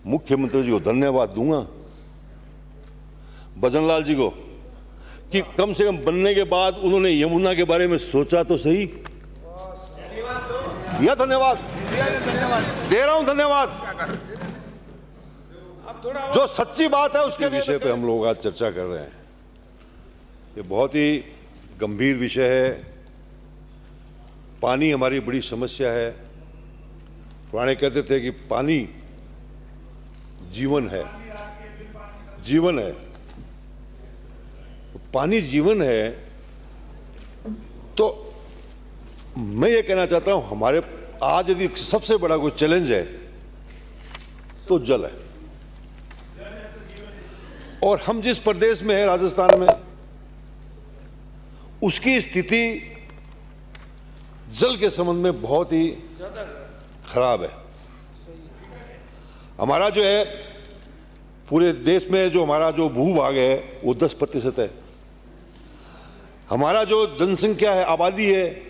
मुख्यमंत्री जी को धन्यवाद दूंगा, भजनलाल जी को, कि कम से कम बनने के बाद उन्होंने यमुना के बारे में सोचा तो सही। दिया धन्यवाद, दे रहा हूं धन्यवाद। जो सच्ची बात है उसके विषय पे हम लोग आज चर्चा कर रहे हैं। ये बहुत ही गंभीर विषय है। पानी हमारी बड़ी समस्या है। पुराने कहते थे कि पानी जीवन है, जीवन है। पानी जीवन है, तो मैं ये कहना चाहता हूं, हमारे आज यदि सबसे बड़ा कोई चैलेंज है तो जल है। और हम जिस प्रदेश में हैं, राजस्थान में, उसकी स्थिति जल के संबंध में बहुत ही खराब है। हमारा जो है पूरे देश में जो हमारा जो भूभाग है वो 10% है। हमारा जो जनसंख्या है, आबादी है,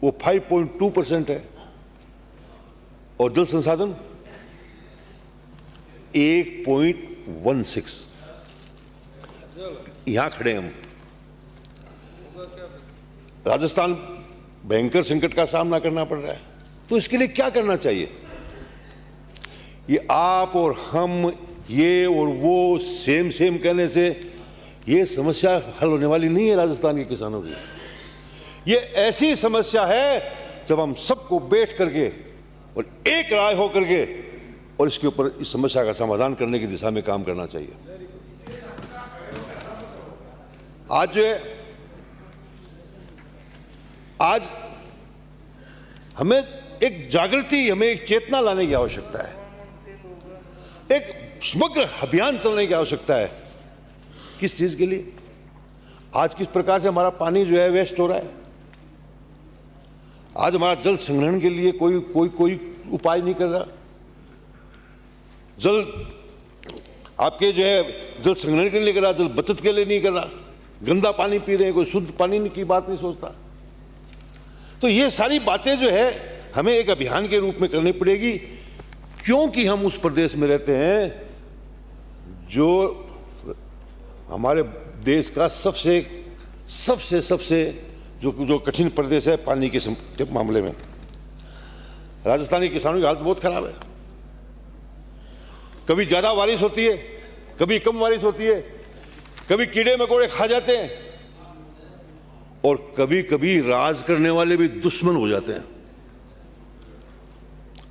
वो 5.2% है। और जल संसाधन 1.16। यहां खड़े हम। राजस्थान भयंकर संकट का सामना करना पड़ रहा है। तो इसके लिए क्या करना चाहिए? ये आप और हम, ये और वो सेम कहने से ये समस्या हल होने वाली नहीं है राजस्थान के किसानों की। ये ऐसी समस्या है जब हम सबको बैठ करके और एक राय हो करके और इसके ऊपर इस समस्या का समाधान करने की दिशा में काम करना चाहिए। आज जो है, आज हमें एक जागृति, हमें एक चेतना लाने की आवश्यकता है। एक समग्र अभियान चलने की आवश्यकता है। किस चीज के लिए? आज किस प्रकार से हमारा पानी जो है वेस्ट हो रहा है। आज हमारा जल संग्रहण के लिए कोई उपाय नहीं कर रहा। जल आपके जो है जल संग्रहण के लिए कर रहा, जल बचत के लिए नहीं कर रहा। गंदा पानी पी रहे हैं, कोई शुद्ध पानी की बात नहीं सोचता। तो ये सारी बातें जो है हमें एक अभियान के रूप में करनी पड़ेगी, क्योंकि हम उस प्रदेश में रहते हैं जो हमारे देश का सबसे जो कठिन प्रदेश है पानी के मामले में। राजस्थान के किसानों की हालत बहुत खराब है। कभी ज्यादा बारिश होती है, कभी कम बारिश होती है, कभी कीड़े मकोड़े खा जाते हैं, और कभी कभी राज करने वाले भी दुश्मन हो जाते हैं।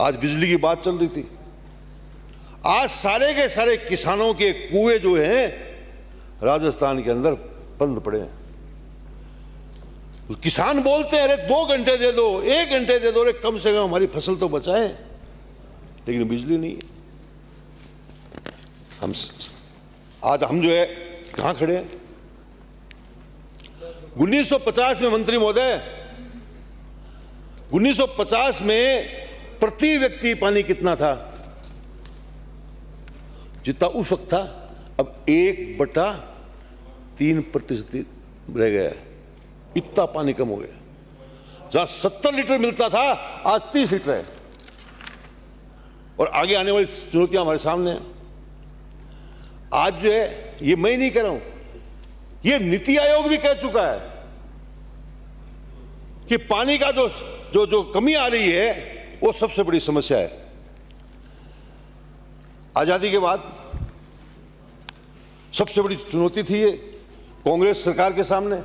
आज बिजली की बात चल रही थी। आज सारे के सारे किसानों के कुएं जो हैं राजस्थान के अंदर बंद पड़े हैं। किसान बोलते हैं, अरे 2 घंटे दे दो, 1 घंटे दे दो, अरे कम से कम हमारी फसल तो बचाएं। लेकिन बिजली नहीं है। आज हम जो है कहां खड़े हैं? 1950 में मंत्री महोदय, 1950 में प्रति व्यक्ति पानी कितना था? जितना उस वक्त था, अब 1/3% रह गया है। इतना पानी कम हो गया। जहां 70 लीटर मिलता था, आज 30 लीटर है। और आगे आने वाली चुनौतियां हमारे सामने हैं। आज जो है, ये मैं नहीं कह रहा हूं, ये नीति आयोग भी कह चुका है कि पानी का जो कमी आ रही है वो सबसे बड़ी समस्या है। आजादी के बाद सबसे बड़ी चुनौती थी ये कांग्रेस सरकार के सामने,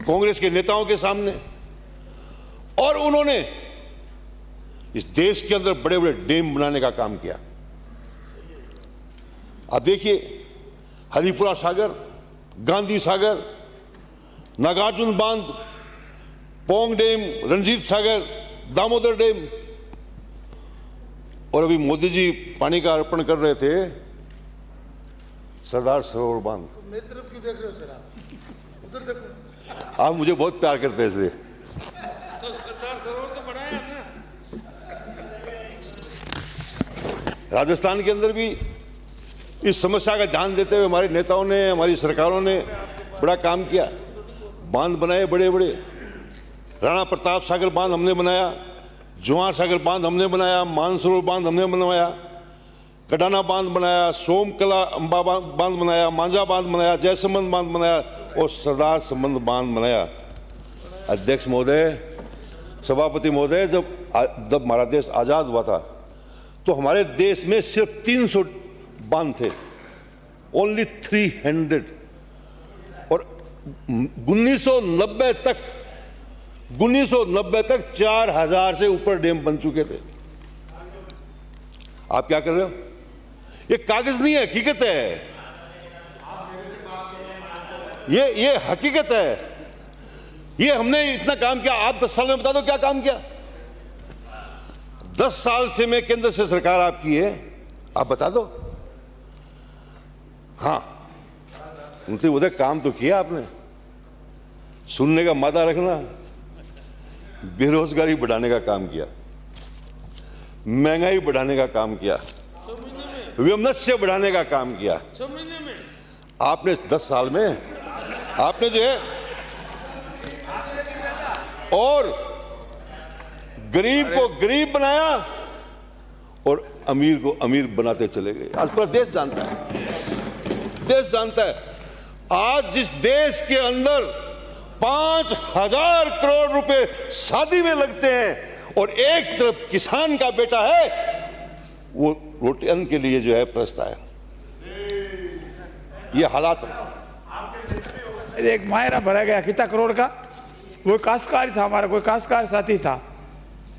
कांग्रेस के नेताओं के सामने। और उन्होंने इस देश के अंदर बड़े बड़े डैम बनाने का काम किया। आप देखिए, हरिपुरा सागर, गांधी सागर, नागार्जुन बांध, पोंग डैम, रंजीत सागर, दामोदर डैम। और अभी मोदी जी पानी का अर्पण कर रहे थे सरदार सरोवर बांध। मेरी तरफ क्यों देख रहे हो सर? आप उधर देखो। आप मुझे बहुत प्यार करते हैं इसलिए। तो सरदार सरोवर तो बढ़ाया ना। राजस्थान के अंदर भी इस समस्या का ध्यान देते हुए हमारे नेताओं ने, हमारी सरकारों ने बड़ा काम किया। बांध बनाए बड़े बड़े। राणा प्रताप सागर बांध हमने बनाया, जुआर सागर बांध हमने बनाया, मानसरोवर बांध हमने बनवाया। कडाना बांध बनाया, सोमकला अंबा बांध बनाया, मांझा बांध बनाया, जयसंबंध बांध बनाया और सरदार संबंध बांध बनाया। अध्यक्ष महोदय, सभापति महोदय, जब हमारा देश आजाद हुआ था तो हमारे देश में सिर्फ 300 बांध थे, ओनली 300। और 1990 तक 4000 से ऊपर डैम बन चुके थे। आप क्या कर रहे हो? ये कागज नहीं है, हकीकत है। ये हकीकत है। ये हमने इतना काम किया। आप 10 साल में बता दो क्या काम किया। 10 साल से मैं केंद्र से सरकार आपकी है, आप बता दो। हाँ, मंत्री उधर काम तो किया आपने। सुनने का मादा रखना। बेरोजगारी बढ़ाने का काम किया, महंगाई बढ़ाने का काम किया, विमनस्य बढ़ाने का काम किया। आपने 10 साल में आपने जो है, और गरीब को गरीब बनाया और अमीर को अमीर बनाते चले गए। आज पूरा देश जानता है, देश जानता है। आज जिस देश के अंदर 5000 करोड़ रुपए शादी में लगते हैं और एक तरफ किसान का बेटा है, वो रोटी अन्न के लिए जो है फरसता है। ये हालात है। एक मायरा भरा गया कितना करोड़ का, वो काश्तकार था, हमारा कोई काश्तकार साथी था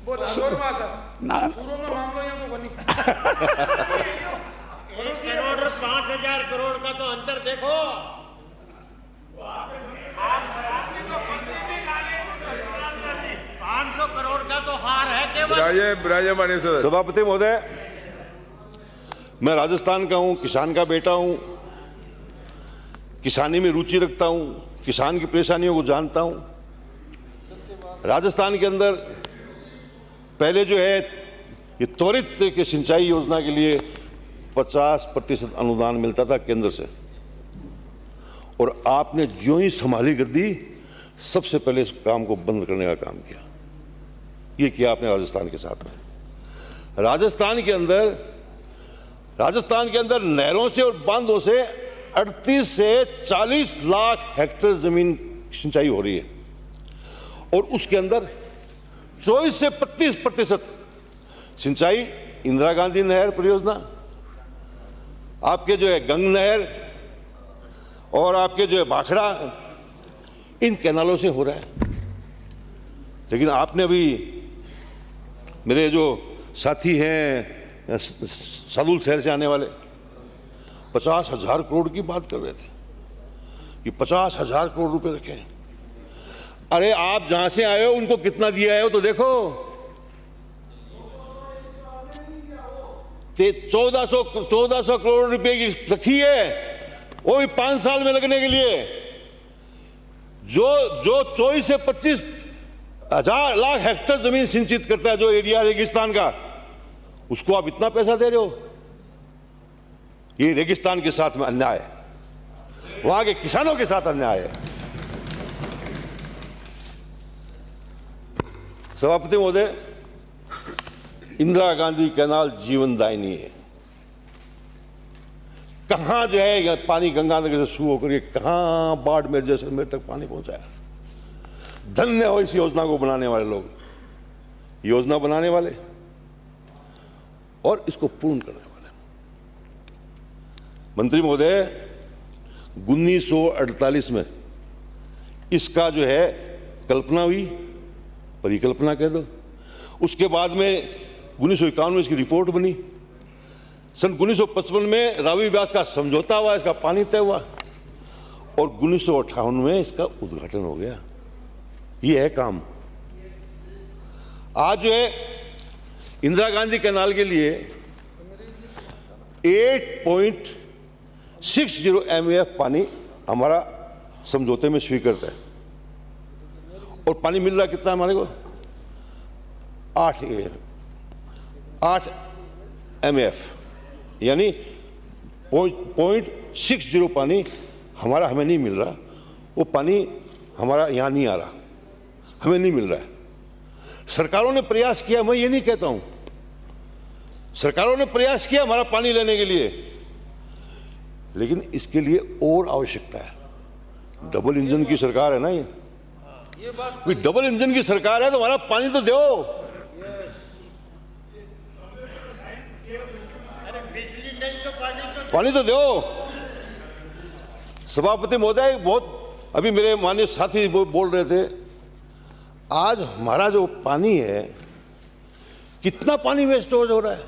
वो राठौर में सर ना। शुरू में मामलो ये को बनी 1 करोड़ और 5000 करोड़ का तो अंतर देखो। 500 करोड़ का तो हार है केवल। सभापति महोदय, मैं राजस्थान का हूं, किसान का बेटा हूं, किसानी में रुचि रखता हूं, किसान की परेशानियों को जानता हूं। राजस्थान के अंदर पहले जो है ये त्वरित के सिंचाई योजना के लिए 50% अनुदान मिलता था केंद्र से, और आपने जो ही संभाली गद्दी सबसे पहले इस काम को बंद करने का काम किया। ये किया आपने राजस्थान के साथ में। राजस्थान के अंदर नहरों से और बांधों से 38 से 40 लाख हेक्टेयर जमीन सिंचाई हो रही है, और उसके अंदर 24 से 35% सिंचाई इंदिरा गांधी नहर परियोजना, आपके जो है गंग नहर और आपके जो है भाखड़ा, इन कैनालों से हो रहा है। लेकिन आपने अभी, मेरे जो साथी हैं सादुल शहर से आने वाले, 50,000 करोड़ की बात कर रहे थे कि 50,000 करोड़ रुपए रखे हैं। अरे आप जहां से आए हो उनको कितना दिया है तो देखो। 1400 करोड़ रुपए की रखी है, वो भी 5 साल में लगने के लिए। जो 24 से 25 हजार लाख हेक्टेयर जमीन सिंचित करता है, जो एरिया रेगिस्तान का, उसको आप इतना पैसा दे रहे हो। ये रेगिस्तान के साथ में अन्याय है, वहां के किसानों के साथ अन्याय है। सभापति महोदय, इंदिरा गांधी कैनाल जीवनदायिनी है। कहां जो है पानी गंगानगर से शुरू होकर कहां बाड़मेर जैसलमेर तक पानी पहुंचाया। धन्य हो इस योजना को बनाने वाले लोग, योजना बनाने वाले और इसको पूर्ण करने वाले। मंत्री महोदय, 1948 में इसका जो है कल्पना हुई, परिकल्पना कह दो। उसके बाद में 1951 में इसकी रिपोर्ट बनी। सन 1955 में रावी व्यास का समझौता हुआ, इसका पानी तय हुआ, और 1958 में इसका उद्घाटन हो गया। ये है काम। आज जो है इंदिरा गांधी कैनाल के लिए 8.60 MAF पानी हमारा समझौते में स्वीकृत है, और पानी मिल रहा कितना हमारे को? 8 MAF, यानी 0.60 पानी हमारा हमें नहीं मिल रहा। वो पानी हमारा यहाँ नहीं आ रहा, हमें नहीं मिल रहा है। सरकारों ने प्रयास किया, मैं ये नहीं कहता हूँ, सरकारों ने प्रयास किया हमारा पानी लेने के लिए, लेकिन इसके लिए और आवश्यकता है। डबल इंजन की सरकार है ना ये कोई डबल इंजन की सरकार है तो हमारा पानी तो दो। पानी तो दो। सभापति महोदय, बहुत अभी मेरे माननीय साथी बोल रहे थे, आज हमारा जो पानी है, कितना पानी वेस्ट हो रहा है।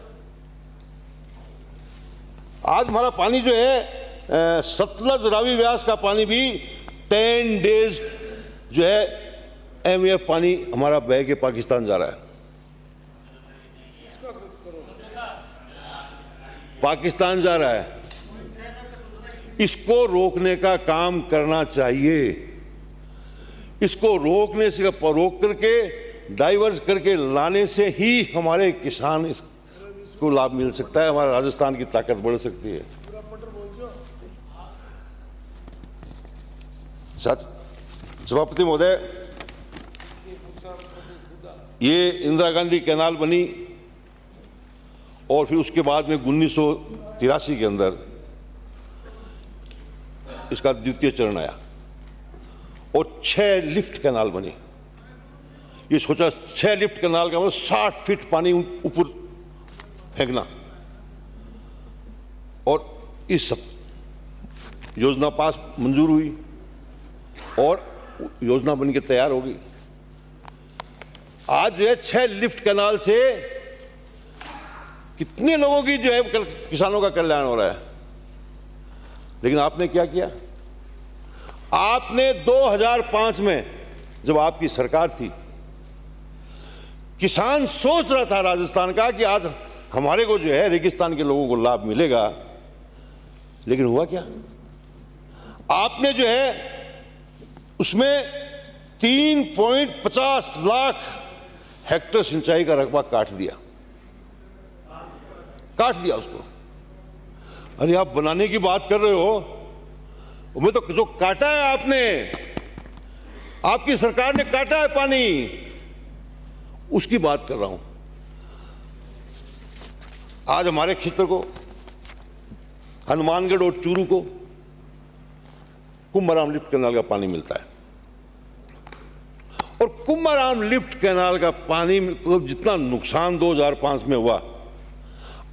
आज हमारा पानी जो है सतलज रावी व्यास का पानी भी 10 डेज जो है MF पानी हमारा बह के पाकिस्तान जा रहा है। पाकिस्तान जा रहा है। इसको रोकने का काम करना चाहिए। इसको रोकने से रोक करके डाइवर्स करके लाने से ही हमारे किसान इसको लाभ मिल सकता है, हमारा राजस्थान की ताकत बढ़ सकती है। सभापति महोदय, ये इंदिरा गांधी कैनाल बनी और फिर उसके बाद में 1983 के अंदर इसका द्वितीय चरण आया और 6 लिफ्ट कैनाल बनी। ये सोचा 6 लिफ्ट कैनाल का मतलब 60 फीट पानी ऊपर फेंकना, और इस सब योजना पास मंजूर हुई और योजना बनके तैयार होगी। आज जो है 6 लिफ्ट कैनाल से कितने लोगों की जो है किसानों का कल्याण हो रहा है। लेकिन आपने क्या किया? आपने 2005 में जब आपकी सरकार थी, किसान सोच रहा था राजस्थान का कि आज हमारे को जो है रेगिस्तान के लोगों को लाभ मिलेगा, लेकिन हुआ क्या? आपने जो है उसमें 3.50 लाख हेक्टेयर सिंचाई का रकबा काट दिया उसको। अरे आप बनाने की बात कर रहे हो, मैं तो जो काटा है आपने, आपकी सरकार ने काटा है पानी, उसकी बात कर रहा हूं। आज हमारे क्षेत्र को, हनुमानगढ़ और चूरू को कुंभाराम लिफ्ट कैनाल का पानी मिलता है, और कुंभाराम लिफ्ट कैनाल का पानी को जितना नुकसान 2005 में हुआ,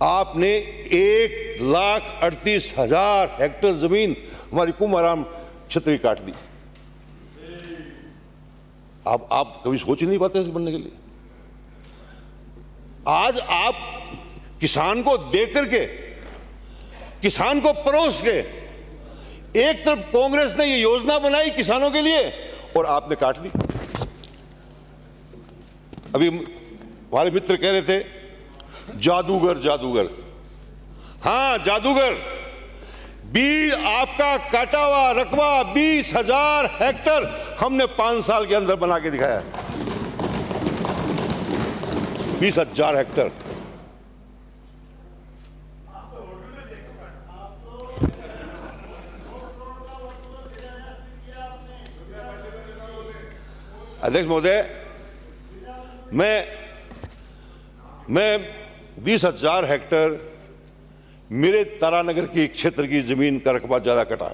आपने 1,38,000 हेक्टेयर जमीन हमारी कुंभाराम क्षेत्र की काट दी। आप कभी सोच ही नहीं पाते इसे बनने के लिए। आज आप किसान को देख करके, किसान को परोस के, एक तरफ कांग्रेस ने ये योजना बनाई किसानों के लिए और आपने काट दी। अभी हमारे मित्र कह रहे थे जादूगर। हां, जादूगर। आपका काटा हुआ रकबा 20,000 हेक्टेयर हमने 5 साल के अंदर बना के दिखाया। 20,000 हेक्टेयर। अध्यक्ष महोदय, मैं 20,000 हेक्टेयर मेरे तारानगर के क्षेत्र की जमीन का रकबा ज्यादा कटा,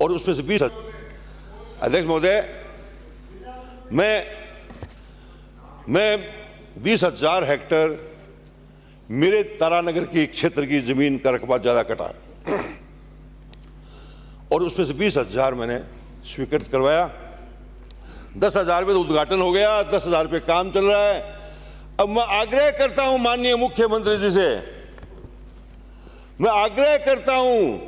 और उसमें से 20। अध्यक्ष महोदय, मैं 20,000 हेक्टेयर मेरे तारानगर के क्षेत्र की जमीन का रकबा ज्यादा कटा, और उसमें से 20,000 मैंने स्वीकृत करवाया। 10,000 पे तो उद्घाटन हो गया, 10,000 पे काम चल रहा है। अब मैं आग्रह करता हूं माननीय मुख्यमंत्री जी से, मैं आग्रह करता हूं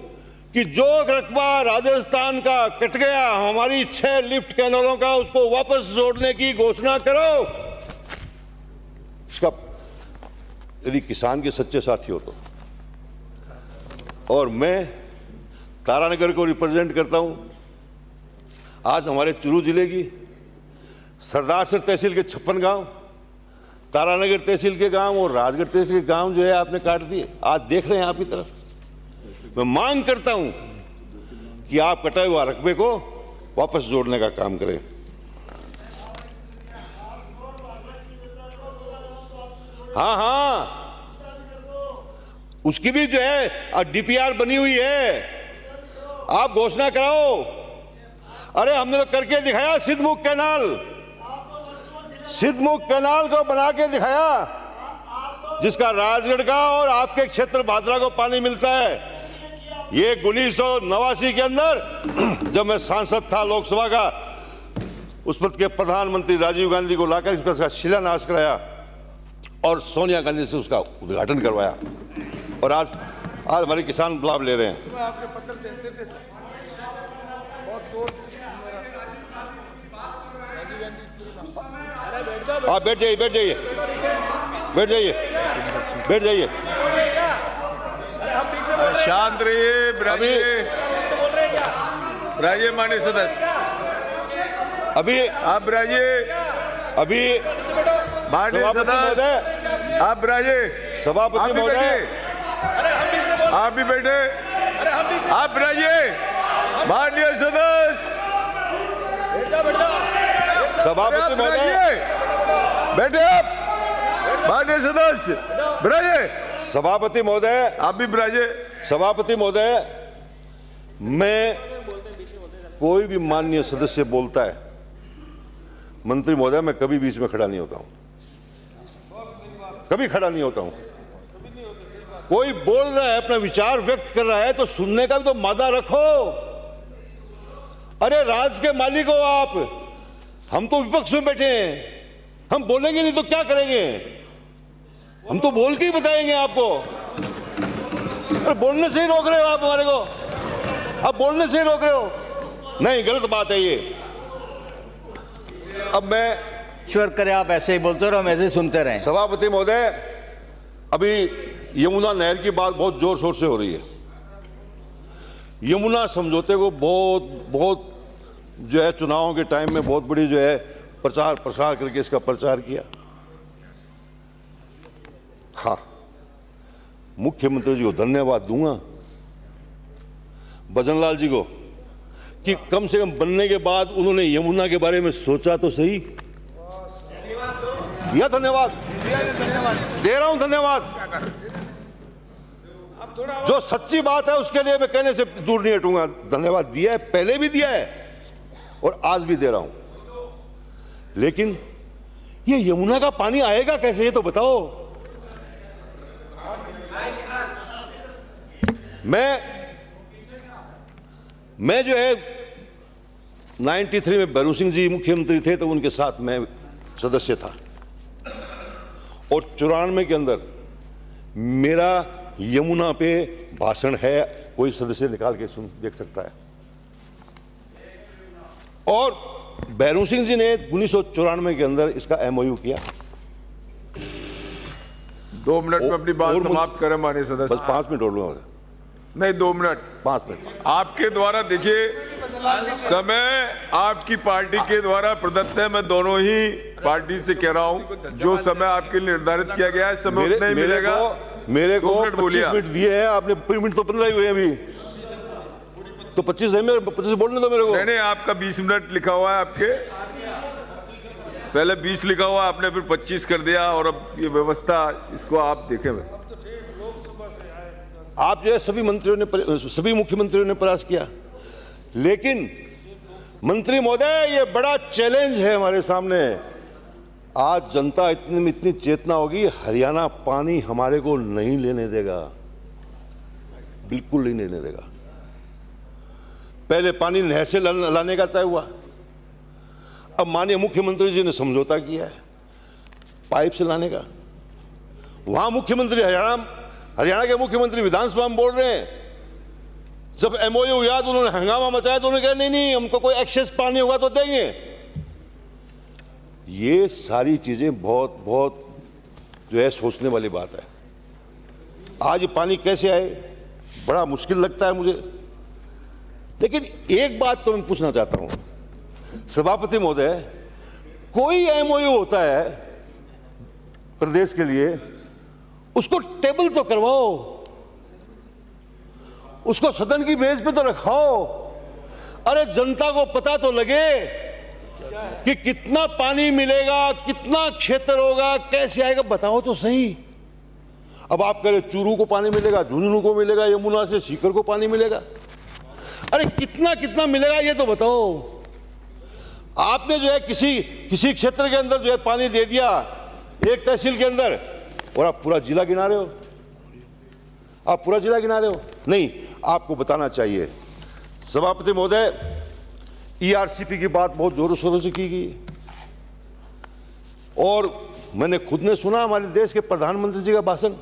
कि जो रकबा राजस्थान का कट गया, हमारी 6 लिफ्ट कैनालों का, उसको वापस जोड़ने की घोषणा करो। इसका यदि किसान के सच्चे साथी हो तो। और मैं तारानगर को रिप्रेजेंट करता हूं। आज हमारे चूरू जिले की सरदारसर तहसील के 56 गांव, तारानगर तहसील के गांव और राजगढ़ तहसील के गांव जो है आपने काट दिए। आज देख रहे हैं आपकी तरफ। मैं मांग करता हूं कि आप कटाए हुए रकबे को वापस जोड़ने का काम करें। हाँ हाँ, उसकी भी जो है डीपीआर बनी हुई है, आप घोषणा कराओ। अरे हमने तो करके दिखाया, सिद्धमुख कैनाल को बना के दिखाया, जिसका राजगढ़ का और आपके क्षेत्र भादरा को पानी मिलता है। ये 1989 के अंदर जब मैं सांसद था लोकसभा का, उस वक्त के प्रधानमंत्री राजीव गांधी को लाकर उसका शिलान्यास कराया और सोनिया गांधी से उसका उद्घाटन करवाया, और आज हमारे किसान लाभ ले रहे हैं। सुबह आपके पत्र देते थे सर, बहुत जोर से आप बैठ जाइए, बैठ जाइए, बैठ जाइए, बैठ जाइए। शांत रहिए, ब्राजिए माननीय सदस्य, अभी आप ब्राजिए, अभी माननीय सदस्य, आप ब्राजिए, सभापति महोदय, आप भी बैठे, आप ब्राजिए, माननीय सदस्य, सभापति महोदय, बैठे आप, माननीय सदस्य, ब्राजिए, सभापति महोदय, आप भी ब्राजिए। सभापति महोदय, मैं कोई भी माननीय सदस्य बोलता है, मंत्री महोदय, मैं कभी बीच में खड़ा नहीं होता हूं, कभी खड़ा नहीं होता हूं। कोई बोल रहा है, अपना विचार व्यक्त कर रहा है, तो सुनने का भी तो मादा रखो। अरे राज के मालिक हो आप, हम तो विपक्ष में बैठे हैं, हम बोलेंगे नहीं तो क्या करेंगे? हम तो बोल के ही बताएंगे आपको। अरे बोलने से ही रोक रहे हो आप हमारे को, आप बोलने से ही रोक रहे हो। नहीं, गलत बात है ये। अब मैं ईश्वर करे आप ऐसे ही बोलते रहो, हम ऐसे ही सुनते रहें। सभापति महोदय, अभी यमुना नहर की बात बहुत जोर शोर से हो रही है। यमुना समझौते को बहुत जो है चुनावों के टाइम में बहुत बड़ी जो है प्रचार प्रसार करके इसका प्रचार किया। हाँ, मुख्यमंत्री जी को धन्यवाद दूंगा, भजनलाल जी को, कि कम से कम बनने के बाद उन्होंने यमुना के बारे में सोचा तो सही। दिया धन्यवाद, दे रहा हूं धन्यवाद। जो सच्ची बात है उसके लिए मैं कहने से दूर नहीं हटूंगा। धन्यवाद दिया है, पहले भी दिया है और आज भी दे रहा हूं। लेकिन ये यमुना का पानी आएगा कैसे, ये तो बताओ। मैं जो है 93 में भैरू सिंह जी मुख्यमंत्री थे, तो उनके साथ मैं सदस्य था, और 94 के अंदर मेरा यमुना पे भाषण है, कोई सदस्य निकाल के सुन देख सकता है। और भैरू सिंह जी ने 1994 के अंदर इसका MOU किया। 2 मिनट में अपनी बात और समाप्त करें माननीय बस सदस्य। 5 मिनट और लूंगा, नहीं, 2 मिनट 5 मिनट। आपके द्वारा, देखिए समय आपकी पार्टी के द्वारा प्रदत्त है। मैं दोनों ही पार्टी से कह रहा हूं, जो समय आपके लिए निर्धारित किया गया है समय उतना ही मिलेगा। मेरे को 2 मिनट बोलिए 25 मिनट दिए हैं आपने, मिनट तो 15 ही हुए हैं अभी, तो 25 है, मेरे 25 बोलने दो मेरे को। नहीं, आपका 20 मिनट लिखा हुआ है, आपके पहले 20 लिखा हुआ, आपने फिर 25 कर दिया, और अब ये व्यवस्था, इसको आप देखें। आप जो है सभी मुख्यमंत्रियों ने प्रयास किया, लेकिन मंत्री महोदय ये बड़ा चैलेंज है हमारे सामने। आज जनता इतनी चेतना होगी, हरियाणा पानी हमारे को नहीं लेने देगा, बिल्कुल नहीं लेने देगा। पहले पानी नहर से लाने का तय हुआ, अब माननीय मुख्यमंत्री जी ने समझौता किया है पाइप से लाने का। वहां मुख्यमंत्री हरियाणा के मुख्यमंत्री विधानसभा में बोल रहे हैं, जब MOU हुआ तो उन्होंने हंगामा मचाया, तो उन्होंने कहा नहीं, हमको कोई एक्सेस पानी होगा तो देंगे। ये सारी चीजें बहुत जो है सोचने वाली बात है। आज ये पानी कैसे आए, बड़ा मुश्किल लगता है मुझे। लेकिन एक बात तो मैं पूछना चाहता हूं सभापति महोदय, कोई MOU होता है प्रदेश के लिए, उसको टेबल तो करवाओ, उसको सदन की मेज पे तो रखाओ। अरे जनता को पता तो लगे कि कितना पानी मिलेगा, कितना क्षेत्र होगा, कैसे आएगा, बताओ तो सही। अब आप कह रहे चूरू को पानी मिलेगा, झुंझुनू को मिलेगा, यमुना से सीकर को पानी मिलेगा। अरे कितना कितना मिलेगा ये तो बताओ। आपने जो है किसी क्षेत्र के अंदर जो है पानी दे दिया, एक तहसील के अंदर, और आप पूरा जिला गिना रहे हो। आप पूरा जिला गिना रहे हो। नहीं, आपको बताना चाहिए। सभापति महोदय, ईआरसीपी की बात बहुत जोरों शोरों से की गई, और मैंने खुद ने सुना हमारे देश के प्रधानमंत्री जी का भाषण,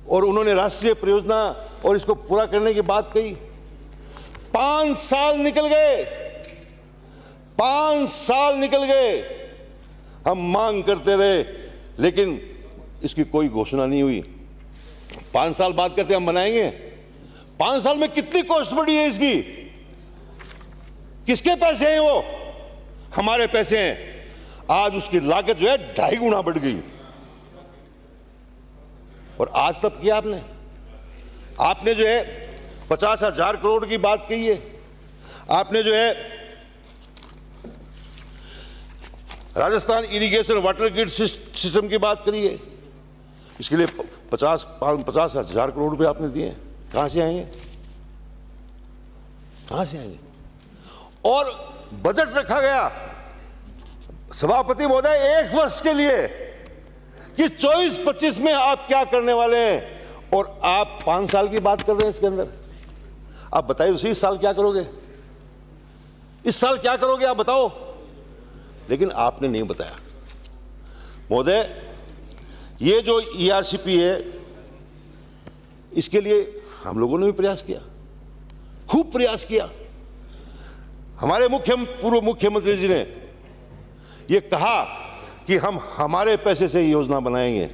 और उन्होंने राष्ट्रीय परियोजना और इसको पूरा करने की बात कही। 5 साल निकल गए, 5 साल निकल गए, हम मांग करते रहे, लेकिन इसकी कोई घोषणा नहीं हुई। 5 साल बाद कहते हम बनाएंगे। 5 साल में कितनी कॉस्ट बढ़ी है इसकी? किसके पैसे हैं वो? हमारे पैसे हैं। आज उसकी लागत जो है 2.5 गुना बढ़ गई। और आज तब किया आपने जो है 50,000 करोड़ की बात कही है। आपने जो है Rajasthan irrigation water grid system की बात करी है। इसके लिए 50,000 करोड़ रुपए आपने दिए। कहां से आएंगे? कहां से आएंगे? और बजट रखा गया सभापति महोदय 1 वर्ष के लिए कि 24-25 में आप क्या करने वाले हैं, और आप 5 साल की बात कर रहे हैं इसके अंदर। आप बताइए तो सही, इस साल क्या करोगे? इस साल क्या करोगे आप बताओ। लेकिन आपने नहीं बताया। महोदय, ये जो ईआरसीपी है, इसके लिए हम लोगों ने भी प्रयास किया, खूब प्रयास किया। हमारे पूर्व मुख्यमंत्री जी ने ये कहा कि हम हमारे पैसे से योजना बनाएंगे,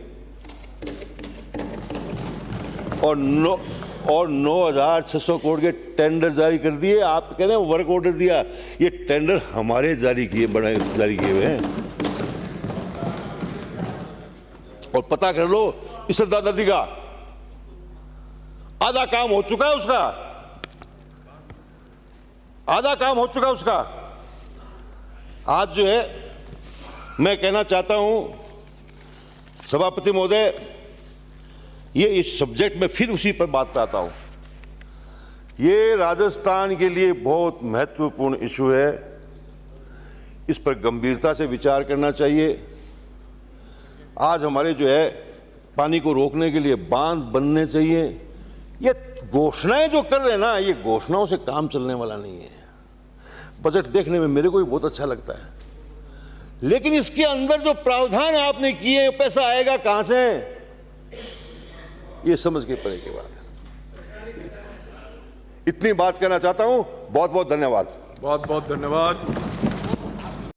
और 9,600 करोड़ के टेंडर जारी कर दिए। आप कह रहे हैं वर्क ऑर्डर दिया, ये टेंडर हमारे जारी किए हुए हैं। और पता कर लो इस दादाजी का आधा काम हो चुका है, उसका आधा काम हो चुका है उसका। आज जो है मैं कहना चाहता हूं सभापति महोदय, ये इस सब्जेक्ट में फिर उसी पर बात पे आता हूं। ये राजस्थान के लिए बहुत महत्वपूर्ण इशू है, इस पर गंभीरता से विचार करना चाहिए। आज हमारे जो है पानी को रोकने के लिए बांध बनने चाहिए। ये घोषणाएं जो कर रहे हैं ना, ये घोषणाओं से काम चलने वाला नहीं है। बजट देखने में मेरे को भी बहुत अच्छा लगता है, लेकिन इसके अंदर जो प्रावधान आपने किए, पैसा आएगा कहां से, ये समझ के परे की बात है। इतनी बात कहना चाहता हूं। बहुत बहुत धन्यवाद। बहुत बहुत धन्यवाद।